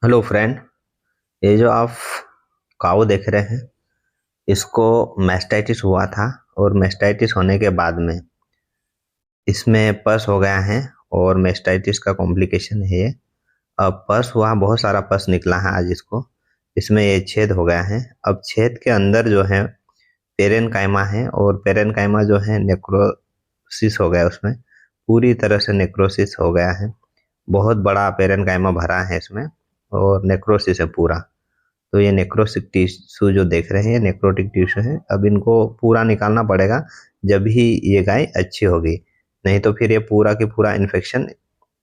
Hello friend. ये जो आप काऊ देख रहे हैं, इसको मैस्टाइटिस हुआ था। और मैस्टाइटिस होने के बाद में इसमें पस हो गया है। और मैस्टाइटिस का कॉम्प्लिकेशन है ये। अब पस हुआ, बहुत सारा पस निकला है आज इसको। इसमें ये छेद हो गया है। अब छेद के अंदर जो है पेरेनकाइमा है, और पेरेनकाइमा जो है नेक्रोसिस हो गया उसमें। पूरी तरह से नेक्रोसिस हो गया है। बहुत बड़ा पेरेनकाइमा भरा है इसमें, और नेक्रोसिस है पूरा। तो ये नेक्रोटिक टिश्यू जो देख रहे हैं, ये नेक्रोटिक टिश्यू है। अब इनको पूरा निकालना पड़ेगा, जब ही ये गाय अच्छी होगी। नहीं तो फिर ये पूरा की पूरा इन्फेक्शन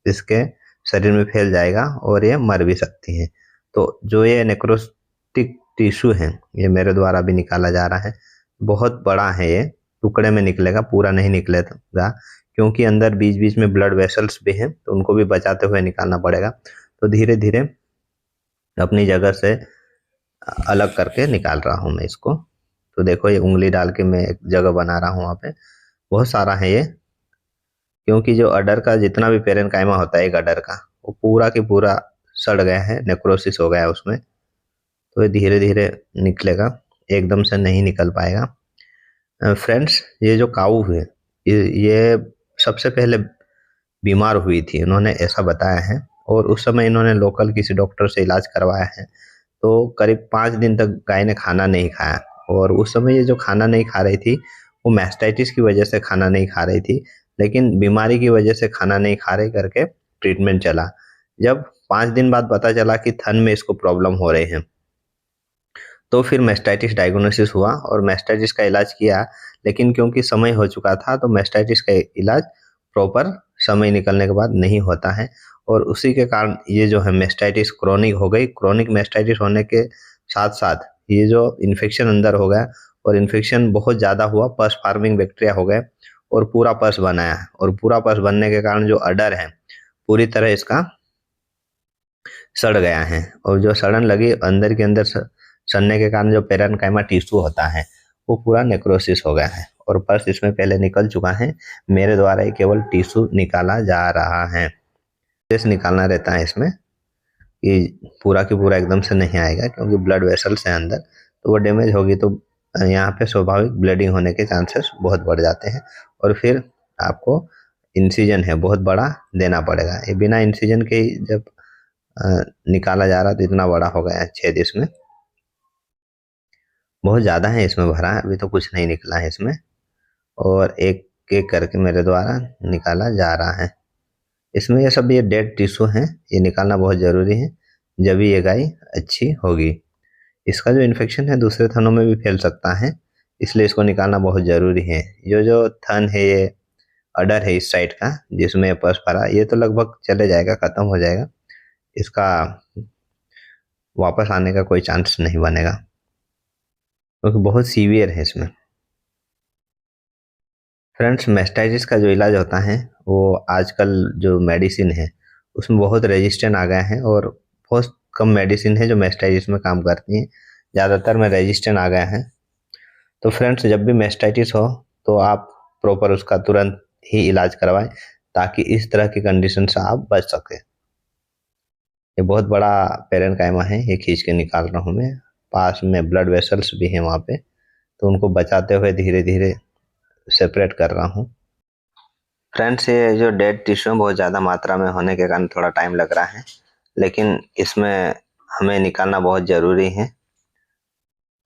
इसके शरीर में फैल जाएगा और ये मर भी सकती है। तो जो ये नेक्रोटिक टिश्यू है, ये मेरे द्वारा भी निकाला जा रहा है। बहुत बड़ा है ये, टुकड़े में निकलेगा, पूरा नहीं निकलेगा, क्योंकि अंदर बीच बीच में ब्लड वेसल्स भी हैं, तो उनको भी बचाते हुए निकालना पड़ेगा। तो धीरे धीरे अपनी जगह से अलग करके निकाल रहा हूँ मैं इसको। तो देखो, ये उंगली डाल के मैं एक जगह बना रहा हूँ वहाँ पे। बहुत सारा है ये, क्योंकि जो अडर का जितना भी पेरेनकाइमा होता है एक अडर का, वो पूरा की पूरा सड़ गया है, नेक्रोसिस हो गया है उसमें। तो ये धीरे धीरे निकलेगा, एकदम से नहीं निकल पाएगा। फ्रेंड्स, ये जो काऊ है, ये सबसे पहले बीमार हुई थी, उन्होंने ऐसा बताया है। और उस समय इन्होंने लोकल किसी डॉक्टर से इलाज करवाया है। तो करीब 5 दिन तक गाय ने खाना नहीं खाया। और उस समय ये जो खाना नहीं खा रही थी, वो मैस्टाइटिस की वजह से खाना नहीं खा रही थी, लेकिन बीमारी की वजह से खाना नहीं खा रही करके ट्रीटमेंट चला। जब 5 दिन बाद पता चला कि थन में इसको प्रॉब्लम हो रही है, तो फिर मैस्टाइटिस डायग्नोसिस हुआ और मैस्टाइटिस का इलाज किया। लेकिन क्योंकि समय हो चुका था, तो मैस्टाइटिस का इलाज प्रॉपर समय निकलने के बाद नहीं होता है। और उसी के कारण ये जो है मैस्टाइटिस क्रोनिक हो गई। क्रोनिक मैस्टाइटिस होने के साथ साथ ये जो इन्फेक्शन अंदर हो गया, और इन्फेक्शन बहुत ज़्यादा हुआ, पस फार्मिंग बैक्टीरिया हो गए, और पूरा पस बनाया। और पूरा पस बनने के कारण जो अडर है, पूरी तरह इसका सड़ गया है। और जो सड़न लगी अंदर के अंदर, सड़ने के कारण जो पेरेनकाइमा टिश्यू होता है, वो पूरा नेक्रोसिस हो गया है। और पस इसमें पहले निकल चुका है, मेरे द्वारा ही केवल टिश्यू निकाला जा रहा है। जैसे निकालना रहता है इसमें, कि पूरा की पूरा एकदम से नहीं आएगा, क्योंकि ब्लड वेसल्स हैं अंदर, तो वो डैमेज होगी तो यहाँ पे स्वाभाविक ब्लीडिंग होने के चांसेस बहुत बढ़ जाते हैं। और फिर आपको इंसिजन है बहुत बड़ा देना पड़ेगा। ये बिना इंसिजन के ही जब निकाला जा रहा, तो इतना बड़ा हो गया है छेद इसमें। बहुत ज़्यादा है इसमें भरा है, अभी तो कुछ नहीं निकला है इसमें। और एक एक करके मेरे द्वारा निकाला जा रहा है। इसमें ये डेड टिश्यू हैं, ये निकालना बहुत ज़रूरी है, जब ये गाय अच्छी होगी। इसका जो इन्फेक्शन है दूसरे थनों में भी फैल सकता है, इसलिए इसको निकालना बहुत ज़रूरी है। जो जो थन है, ये अडर है इस साइड का, जिसमें पस भरा, ये तो लगभग चले जाएगा, ख़त्म हो जाएगा। इसका वापस आने का कोई चांस नहीं बनेगा, क्योंकि बहुत सीवियर है इसमें। फ्रेंड्स, मैस्टाइटिस का जो इलाज होता है, वो आजकल जो मेडिसिन है उसमें बहुत रेजिस्टेंट आ गया है। और बहुत कम मेडिसिन है जो मैस्टाइटिस में काम करती हैं, ज़्यादातर में रेजिस्टेंट आ गया है। तो फ्रेंड्स, जब भी मैस्टाइटिस हो, तो आप प्रॉपर उसका तुरंत ही इलाज करवाएं, ताकि इस तरह की कंडीशन से आप बच सकें। ये बहुत बड़ा पेरेनकाइमा है, ये खींच के निकाल रहा हूँ मैं। पास में ब्लड वेसल्स भी हैं वहाँ पे, तो उनको बचाते हुए धीरे धीरे सेपरेट कर रहा हूँ। फ्रेंड्स, ये जो डेड टिश्यू बहुत ज़्यादा मात्रा में होने के कारण थोड़ा टाइम लग रहा है, लेकिन इसमें हमें निकालना बहुत ज़रूरी है।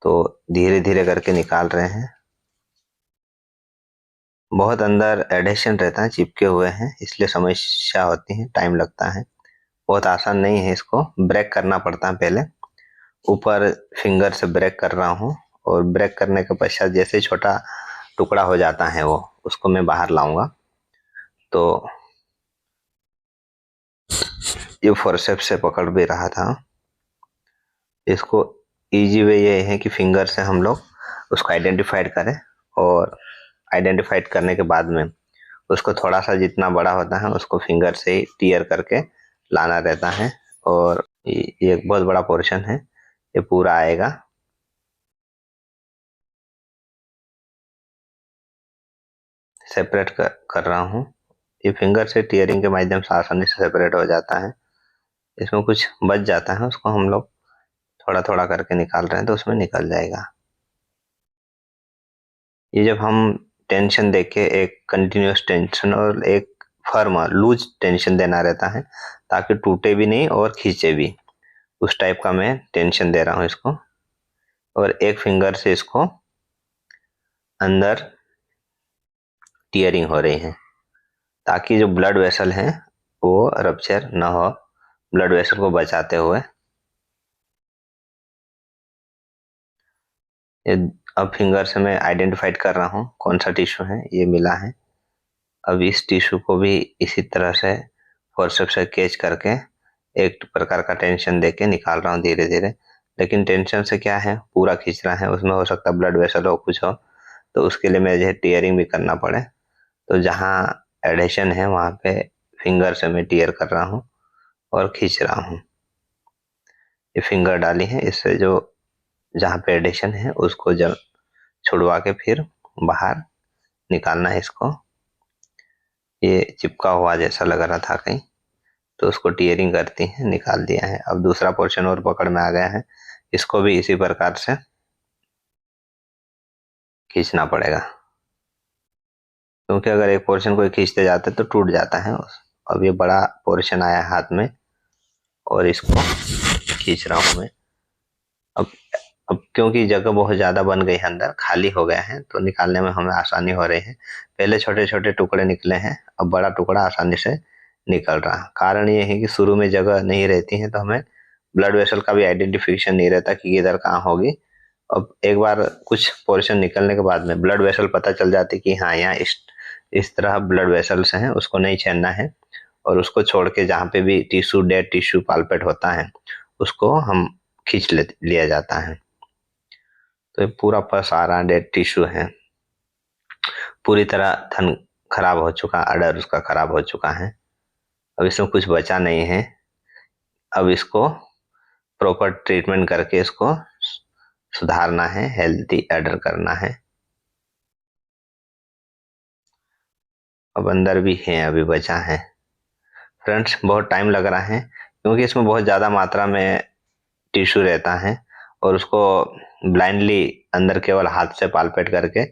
तो धीरे धीरे करके निकाल रहे हैं। बहुत अंदर एडेशन रहता है, चिपके हुए हैं, इसलिए समस्या होती है, टाइम लगता है। बहुत आसान नहीं है, इसको ब्रेक करना पड़ता है पहले। ऊपर फिंगर से ब्रेक कर रहा हूँ, और ब्रेक करने के पश्चात जैसे छोटा टुकड़ा हो जाता है, वो उसको मैं बाहर लाऊंगा। तो ये फोर्सेप्स से पकड़ भी रहा था। इसको इजी वे ये है कि फिंगर से हम लोग उसको आइडेंटिफाइड करें, और आइडेंटिफाइड करने के बाद में उसको थोड़ा सा जितना बड़ा होता है उसको फिंगर से ही टीयर करके लाना रहता है। और ये एक बहुत बड़ा पोर्शन है, ये पूरा आएगा। सेपरेट कर रहा हूँ। ये फिंगर से टीयरिंग के माध्यम से आसानी से सेपरेट हो जाता है। इसमें कुछ बच जाता है, उसको हम लोग थोड़ा थोड़ा करके निकाल रहे हैं तो उसमें निकल जाएगा। ये जब हम टेंशन देके एक कंटिन्यूअस टेंशन और एक फर्म लूज टेंशन देना रहता है ताकि टूटे भी नहीं और खींचे भी, उस टाइप का मैं टेंशन दे रहा हूँ इसको। और एक फिंगर से इसको अंदर टीयरिंग हो रही है ताकि जो ब्लड वेसल है वो रप्चर ना हो, ब्लड वेसल को बचाते हुए। ये अब फिंगर से मैं आइडेंटिफाइड कर रहा हूँ कौन सा टिश्यू है, ये मिला है। अब इस टिश्यू को भी इसी तरह से फोर्सेप्स से कैच करके एक प्रकार का टेंशन देके निकाल रहा हूँ धीरे धीरे। लेकिन टेंशन से क्या है, पूरा खींच रहा है, उसमें हो सकता है ब्लड वेसल हो कुछ हो, तो उसके लिए मुझे टीयरिंग भी करना पड़े। तो जहाँ एडेशन है वहाँ पे फिंगर से मैं टीयर कर रहा हूँ और खींच रहा हूँ। ये फिंगर डाली है, इससे जो जहाँ पे एडेशन है उसको जब छुड़वा के फिर बाहर निकालना है इसको। ये चिपका हुआ जैसा लग रहा था कहीं, तो उसको टीयरिंग करती है, निकाल दिया है। अब दूसरा पोर्शन और पकड़ में आ गया है, इसको भी इसी प्रकार से खींचना पड़ेगा, क्योंकि अगर एक पोर्शन को खींचते जाते तो टूट जाता है। अब ये बड़ा पोर्शन आया है हाथ में और इसको खींच रहा हूँ मैं। अब अब क्योंकि जगह बहुत ज्यादा बन गई है, अंदर खाली हो गया है, तो निकालने में हमें आसानी हो रही है। पहले छोटे छोटे टुकड़े निकले हैं, अब बड़ा टुकड़ा आसानी से निकल रहा है। कारण ये है कि शुरू में जगह नहीं रहती है तो हमें ब्लड वेसल का भी आइडेंटिफिकेशन नहीं रहता कि इधर कहाँ होगी। अब एक बार कुछ पोर्शन निकलने के बाद में ब्लड वेसल पता चल जाती कि हाँ यहाँ इस तरह ब्लड वेसल्स हैं, उसको नहीं छेड़ना है। और उसको छोड़ के जहाँ पे भी टिश्यू डेड टिश्यू पाल्पेट होता है उसको हम खींच लिया जाता है। तो ये पूरा पस आ रहा डेड टिश्यू है, पूरी तरह थन खराब हो चुका, अडर उसका खराब हो चुका है। अब इसमें कुछ बचा नहीं है। अब इसको प्रॉपर ट्रीटमेंट करके इसको सुधारना है, हेल्थी अडर करना है। अब अंदर भी है, अभी बचा है। फ्रेंड्स बहुत टाइम लग रहा है क्योंकि इसमें बहुत ज़्यादा मात्रा में टिश्यू रहता है और उसको ब्लाइंडली अंदर केवल हाथ से पालपेट करके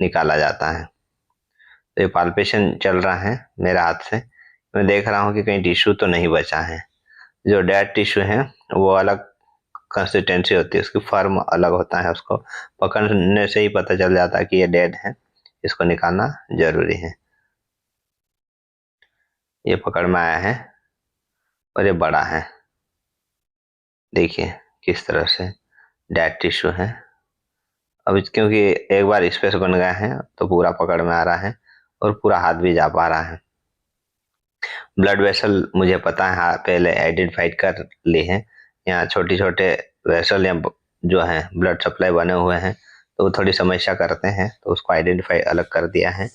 निकाला जाता है। तो ये पाल्पेशन चल रहा है मेरे हाथ से, मैं देख रहा हूँ कि कहीं टिश्यू तो नहीं बचा है। जो डेड टिश्यू है वो अलग कंसिस्टेंसी होती है, उसकी फर्म अलग होता है, उसको पकड़ने से ही पता चल जाता है कि ये डेड है, इसको निकालना जरूरी है। ये पकड़ में आया है और ये बड़ा है, देखिए किस तरह से डेड टिश्यू है। अब क्योंकि एक बार स्पेस बन गया है तो पूरा पकड़ में आ रहा है और पूरा हाथ भी जा पा रहा है। ब्लड वेसल मुझे पता है, हाँ पहले आइडेंटिफाइड कर ली है। यहाँ छोटे छोटे वेसल या जो है ब्लड सप्लाई बने हुए हैं तो वो थोड़ी समस्या करते हैं, तो उसको आइडेंटिफाई अलग कर दिया है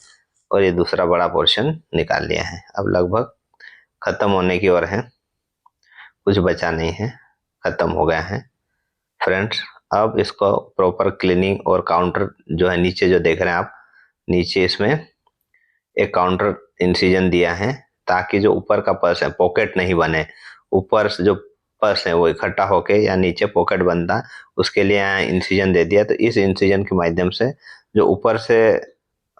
और ये दूसरा बड़ा पोर्शन निकाल लिया है। अब लगभग खत्म होने की ओर है, कुछ बचा नहीं है, खत्म हो गया है फ्रेंड्स। अब इसको प्रॉपर क्लीनिंग और काउंटर जो है नीचे जो देख रहे हैं आप, नीचे इसमें एक काउंटर इंसिजन दिया है ताकि जो ऊपर का पर्स है पॉकेट नहीं बने। ऊपर से जो पर्स है वो इकट्ठा होके या नीचे पॉकेट बनता, उसके लिए यहाँ इंसिजन दे दिया। तो इस इंसिजन के माध्यम से जो ऊपर से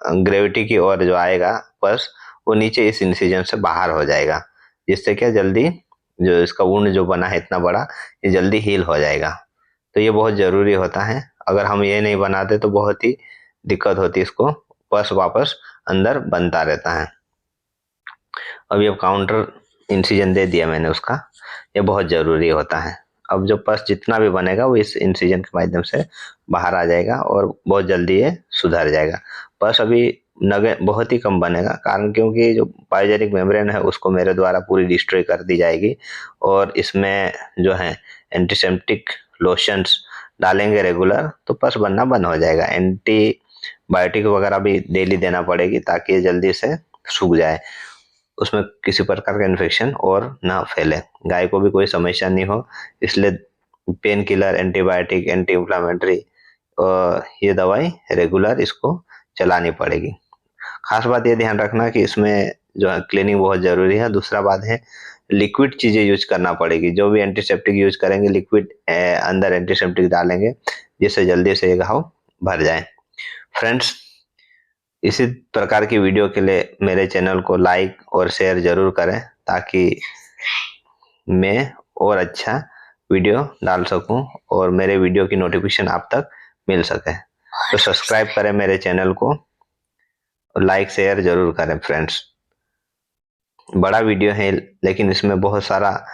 ग्रेविटी की ओर जो आएगा पर्स, वो नीचे इस इंसिजन से बाहर हो जाएगा, जिससे क्या जल्दी जो इसका वुंड जो बना है इतना बड़ा, ये जल्दी हील हो जाएगा। तो ये बहुत जरूरी होता है, अगर हम ये नहीं बनाते तो बहुत ही दिक्कत होती है, इसको पर्स वापस अंदर बनता रहता है। अब ये काउंटर इंसिजन दे दिया मैंने उसका, ये बहुत जरूरी होता है। अब जो पर्स जितना भी बनेगा वो इस इंसिजन के माध्यम से बाहर आ जाएगा और बहुत जल्दी ये सुधर जाएगा। पर्स अभी नगे बहुत ही कम बनेगा, कारण क्योंकि जो पाइजेनिक मेम्ब्रेन है उसको मेरे द्वारा पूरी डिस्ट्रॉय कर दी जाएगी और इसमें जो है एंटीसेप्टिक लोशंस डालेंगे रेगुलर, तो पर्स बनना बंद हो जाएगा। एंटीबायोटिक वगैरह भी डेली देना पड़ेगी ताकि ये जल्दी से सूख जाए, उसमें किसी प्रकार का इन्फेक्शन और ना फैले, गाय को भी कोई समस्या नहीं हो। इसलिए pain killer, antibiotic, anti inflammatory ये दवाई रेगुलर इसको चलानी पड़ेगी। खास बात ये ध्यान रखना कि इसमें जो है क्लीनिंग बहुत जरूरी है। दूसरा बात है लिक्विड चीज़ें यूज करना पड़ेगी। जो भी एंटीसेप्टिक यूज करेंगे लिक्विड अंदर एंटीसेप्टिक डालेंगे जिससे जल्दी से ये घाव भर जाए। फ्रेंड्स, इसी प्रकार की वीडियो के लिए मेरे चैनल को लाइक और शेयर जरूर करें ताकि मैं और अच्छा वीडियो डाल सकूं और मेरे वीडियो की नोटिफिकेशन आप तक मिल सके। तो सब्सक्राइब करें मेरे चैनल को और लाइक शेयर जरूर करें। फ्रेंड्स, बड़ा वीडियो है लेकिन इसमें बहुत सारा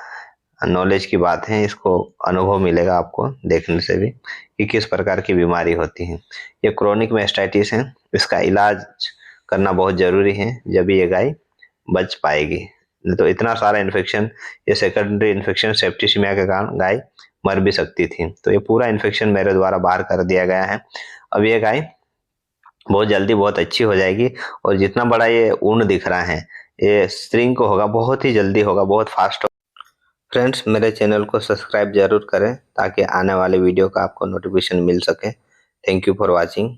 नॉलेज की बात है, इसको अनुभव मिलेगा आपको देखने से भी कि किस प्रकार की बीमारी होती है। ये क्रोनिक मैस्टाइटिस है, इसका इलाज करना बहुत जरूरी है जब ये गाय बच पाएगी। नहीं तो इतना सारा इन्फेक्शन, ये सेकेंडरी इन्फेक्शन सेप्टिसिमिया के कारण गाय मर भी सकती थी। तो ये पूरा इन्फेक्शन मेरे द्वारा बाहर कर दिया गया है। अब ये गाय बहुत जल्दी बहुत अच्छी हो जाएगी और जितना बड़ा ये ऊन दिख रहा है ये स्ट्रिंग को होगा, बहुत ही जल्दी होगा, बहुत फास्ट। फ्रेंड्स, मेरे चैनल को सब्सक्राइब जरूर करें ताकि आने वाले वीडियो का आपको नोटिफिकेशन मिल सके। Thank you for watching.